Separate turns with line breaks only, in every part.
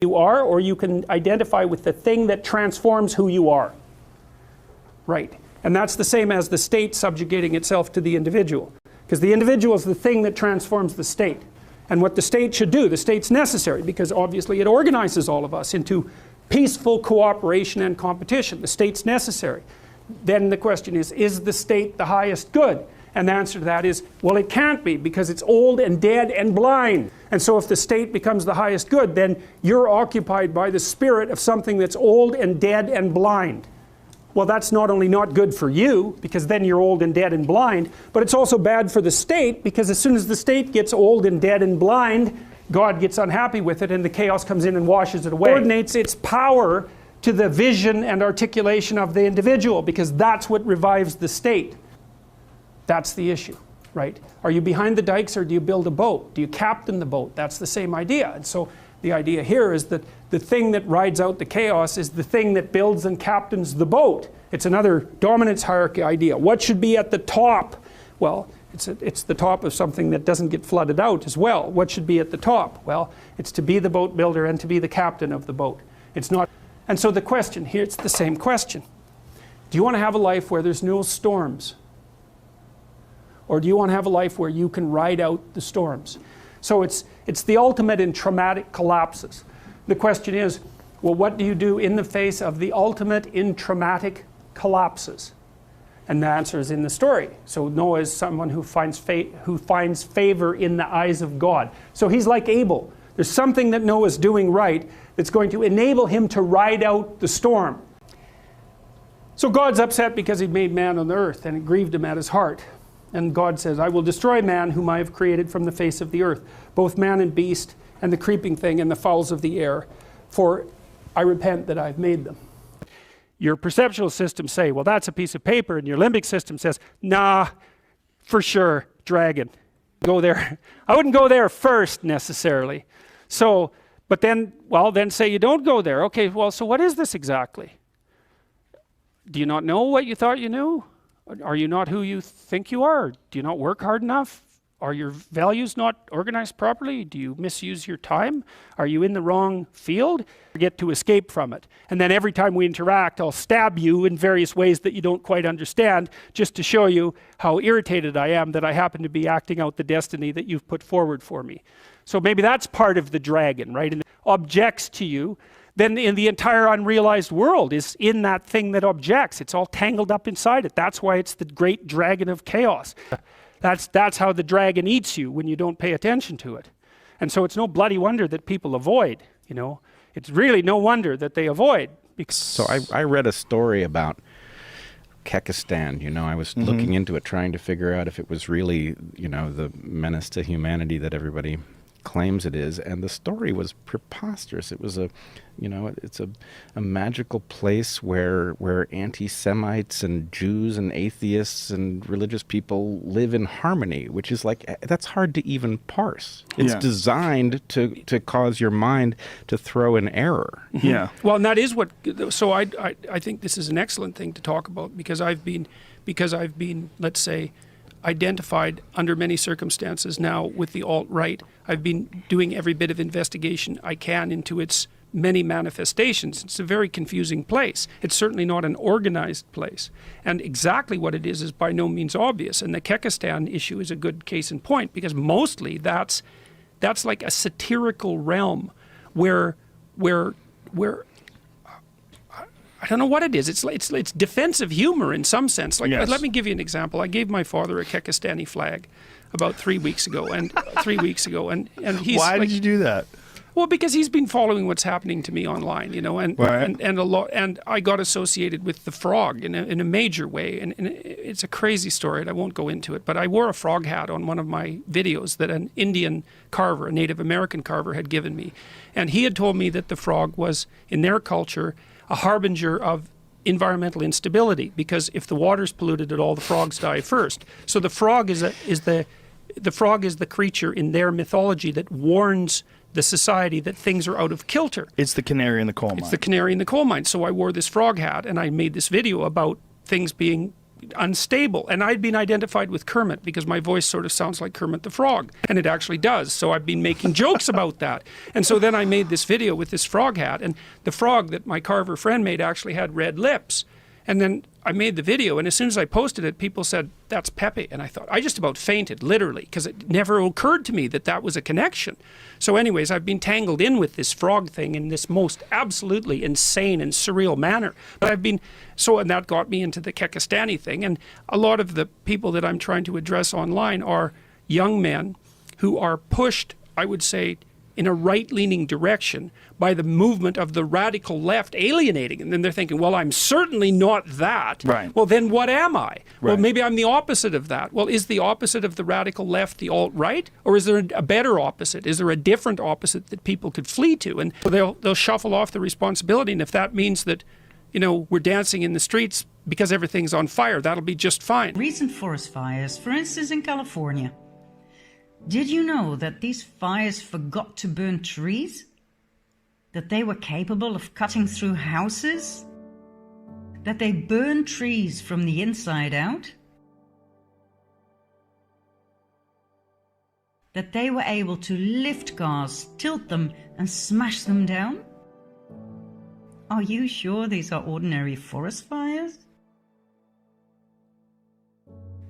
you are, or you can identify with the thing that transforms who you are. Right. And that's the same as the state subjugating itself to the individual. Because the individual is the thing that transforms the state. And what the state should do, the state's necessary, because obviously it organizes all of us into peaceful cooperation and competition. The state's necessary. Then the question is the state the highest good? And the answer to that is, well, it can't be, because it's old and dead and blind. And so if the state becomes the highest good, then you're occupied by the spirit of something that's old and dead and blind. Well, that's not only not good for you, because then you're old and dead and blind, but it's also bad for the state, because as soon as the state gets old and dead and blind, God gets unhappy with it and the chaos comes in and washes it away. It coordinates its power to the vision and articulation of the individual, because that's what revives the state. That's the issue, right? Are you behind the dikes, or do you build a boat? Do you captain the boat? That's the same idea. And so the idea here is that the thing that rides out the chaos is the thing that builds and captains the boat. It's another dominance hierarchy idea. What should be at the top? Well, it's the top of something that doesn't get flooded out as well. What should be at the top? Well, it's to be the boat builder and to be the captain of the boat. It's not. And so the question here, it's the same question. Do you want to have a life where there's no storms? Or do you want to have a life where you can ride out the storms? So it's the ultimate in traumatic collapses. The question is, well, what do you do in the face of the ultimate in traumatic collapses? And the answer is in the story. So Noah is someone who finds favor in the eyes of God. So he's like Abel. There's something that Noah's doing right that's going to enable him to ride out the storm. So God's upset because he made man on the earth, and it grieved him at his heart. And God says, I will destroy man whom I have created from the face of the earth, both man and beast, and the creeping thing and the fowls of the air, for I repent that I've made them. Your perceptual systems say, well, that's a piece of paper, and your limbic system says, nah, for sure, dragon. Go there. I wouldn't go there first necessarily. So, but then, well, then say you don't go there. Okay, well, so what is this exactly? Do you not know what you thought you knew? Are you not who you think you are? Do you not work hard enough? Are your values not organized properly? Do you misuse your time? Are you in the wrong field? Get to escape from it. And then every time we interact, I'll stab you in various ways that you don't quite understand, just to show you how irritated I am that I happen to be acting out the destiny that you've put forward for me. So maybe that's part of the dragon, right? And objects to you. Then in the entire unrealized world is in that thing that objects. It's all tangled up inside it. That's why it's the great dragon of chaos. That's how the dragon eats you when you don't pay attention to it. And so it's no bloody wonder that people avoid, you know. It's really no wonder that they avoid.
So I read a story about Kekistan, you know. I was looking into it, trying to figure out if it was really, you know, the menace to humanity that everybody claims it is, and the story was preposterous. It was it's a magical place where anti-Semites and Jews and atheists and religious people live in harmony, which is like, that's hard to even parse. It's designed to cause your mind to throw in error.
Yeah. Well, and that is what, so I think this is an excellent thing to talk about, because I've been, let's say, identified under many circumstances now with the alt-right. I've been doing every bit of investigation I can into its many manifestations. It's a very confusing place. It's certainly not an organized place. And exactly what it is by no means obvious. And the Kekistan issue is a good case in point, because mostly that's like a satirical realm where I don't know what it is. It's defensive humor in some sense. Like, let me give you an example. I gave my father a Kekistani flag about 3 weeks ago, and he's
Why did you do that?
Well, because he's been following what's happening to me online, you know, and a lot, and I got associated with the frog in a major way, and it's a crazy story, and I won't go into it. But I wore a frog hat on one of my videos that an Indian carver, a Native American carver, had given me, and he had told me that the frog was, in their culture, a harbinger of environmental instability, because if the water's polluted at all, the frogs die first. So the frog is the creature in their mythology that warns the society that things are out of kilter.
It's the canary in the coal mine.
It's the canary in the coal mine. So I wore this frog hat, and I made this video about things being unstable. And I'd been identified with Kermit because my voice sort of sounds like Kermit the Frog, and it actually does. So I've been making jokes about that. And so then I made this video with this frog hat, and the frog that my carver friend made actually had red lips. And then I made the video, and as soon as I posted it, people said, that's Pepe. And I thought, I just about fainted, literally, because it never occurred to me that that was a connection. So anyways, I've been tangled in with this frog thing in this most absolutely insane and surreal manner. But I've been, and that got me into the Kekistani thing. And a lot of the people that I'm trying to address online are young men who are pushed, I would say, in a right-leaning direction by the movement of the radical left alienating. And then they're thinking, well, I'm certainly not that.
Right.
Well, then what am I?
Right.
Well, maybe I'm the opposite of that. Well, is the opposite of the radical left the alt-right? Or is there a better opposite? Is there a different opposite that people could flee to? And they'll shuffle off the responsibility. And if that means that, you know, we're dancing in the streets because everything's on fire, that'll be just fine.
Recent forest fires, for instance in California. Did you know that these fires forgot to burn trees? That they were capable of cutting through houses? That they burn trees from the inside out? That they were able to lift cars, tilt them, and smash them down? Are you sure these are ordinary forest fires?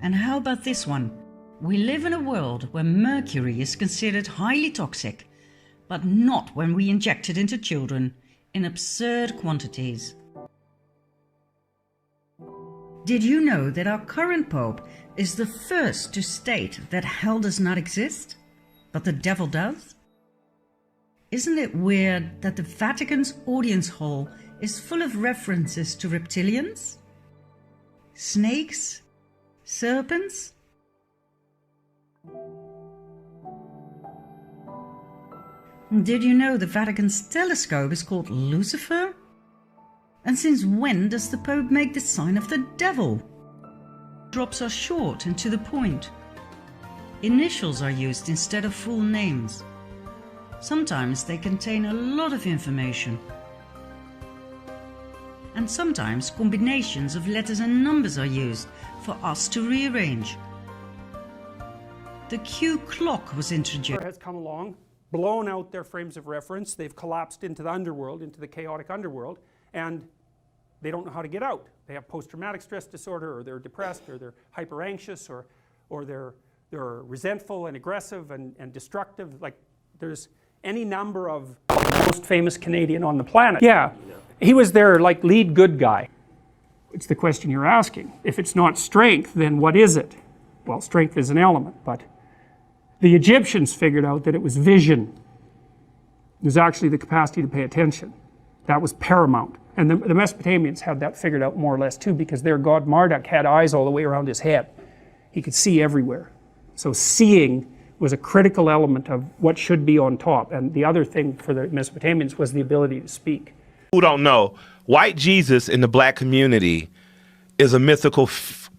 And how about this one? We live in a world where mercury is considered highly toxic, but not when we inject it into children in absurd quantities. Did you know that our current Pope is the first to state that hell does not exist, but the devil does? Isn't it weird that the Vatican's audience hall is full of references to reptilians, snakes, serpents? Did you know the Vatican's telescope is called Lucifer? And since when does the Pope make the sign of the devil? Drops are short and to the point. Initials are used instead of full names. Sometimes they contain a lot of information. And sometimes combinations of letters and numbers are used for us to rearrange. The Q clock was introduced.
Has come along, blown out their frames of reference. They've collapsed into the underworld, into the chaotic underworld, and they don't know how to get out. They have post-traumatic stress disorder, or they're depressed, or they're hyper-anxious, or they're resentful and aggressive and destructive. Like, there's any number of the most famous Canadian on the planet. Yeah, he was their like lead good guy. It's the question you're asking. If it's not strength, then what is it? Well, strength is an element, but the Egyptians figured out that it was vision. It was actually the capacity to pay attention. That was paramount. And the Mesopotamians had that figured out more or less too, because their god Marduk had eyes all the way around his head. He could see everywhere. So seeing was a critical element of what should be on top. And the other thing for the Mesopotamians was the ability to speak.
Who don't know, white Jesus in the black community is a mythical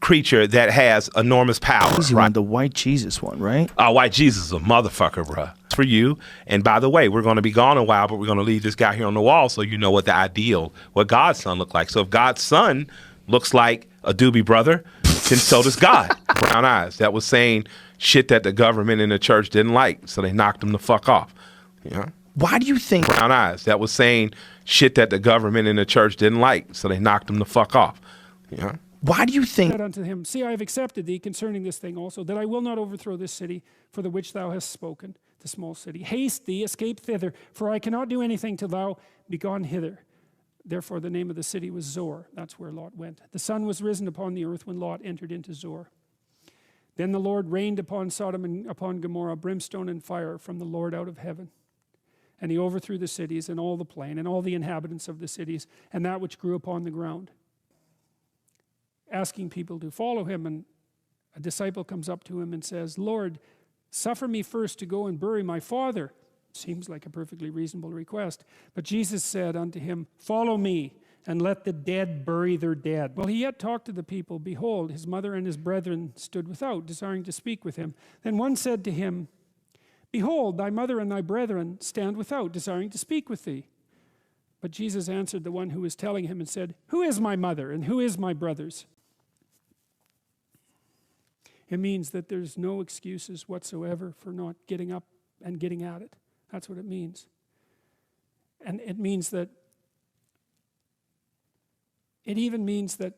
creature that has enormous power.
Easy one, the white Jesus one, right?
White Jesus is a motherfucker, bruh. It's for you. And by the way, we're going to be gone a while, but we're going to leave this guy here on the wall so you know what the ideal, what God's son looked like. So if God's son looks like a doobie brother, then so does God. Brown eyes. That was saying shit that the government and the church didn't like, so they knocked him the fuck off. You know?
Why do you think
brown eyes? That was saying shit that the government and the church didn't like, so they knocked him the fuck off. You know?
Why do you think?
Said unto him, see, I have accepted thee concerning this thing also, that I will not overthrow this city for the which thou hast spoken, the small city. Haste thee, escape thither, for I cannot do anything till thou be gone hither. Therefore the name of the city was Zor. That's where Lot went. The sun was risen upon the earth when Lot entered into Zor. Then the Lord rained upon Sodom and upon Gomorrah brimstone and fire from the Lord out of heaven. And he overthrew the cities and all the plain and all the inhabitants of the cities and that which grew upon the ground. Asking people to follow him, and a disciple comes up to him and says, Lord, suffer me first to go and bury my father. Seems like a perfectly reasonable request. But Jesus said unto him, follow me, and let the dead bury their dead. While he yet talked to the people, behold, his mother and his brethren stood without, desiring to speak with him. Then one said to him, behold, thy mother and thy brethren stand without, desiring to speak with thee. But Jesus answered the one who was telling him and said, who is my mother and who is my brothers? It means that there's no excuses whatsoever for not getting up and getting at it. That's what it means. And it means that, it even means that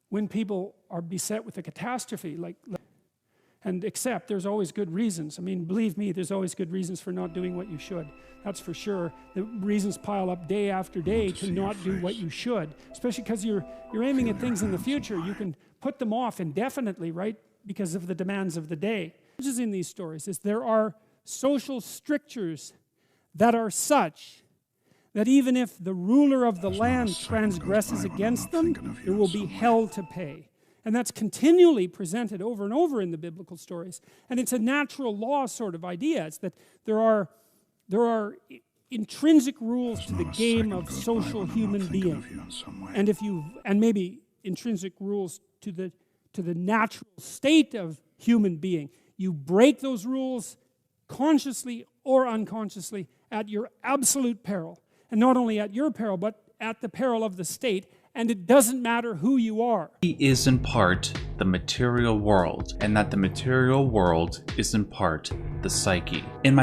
when people are beset with a catastrophe, and accept there's always good reasons. I mean, believe me, there's always good reasons for not doing what you should. That's for sure. The reasons pile up day after day to not do what you should, especially because you're aiming at things in the future. You can put them off indefinitely, right? Because of the demands of the day. What is in these stories is there are social strictures that are such that even if the ruler of the land transgresses against them, there will be hell to pay. And that's continually presented over and over in the biblical stories. And it's a natural law sort of idea. It's that there are intrinsic rules to the game of social human being. And maybe intrinsic rules to the natural state of human being. You break those rules consciously or unconsciously at your absolute peril. And not only at your peril, but at the peril of the state. And it doesn't matter who you are.
He is in part the material world, and that the material world is in part the psyche. In my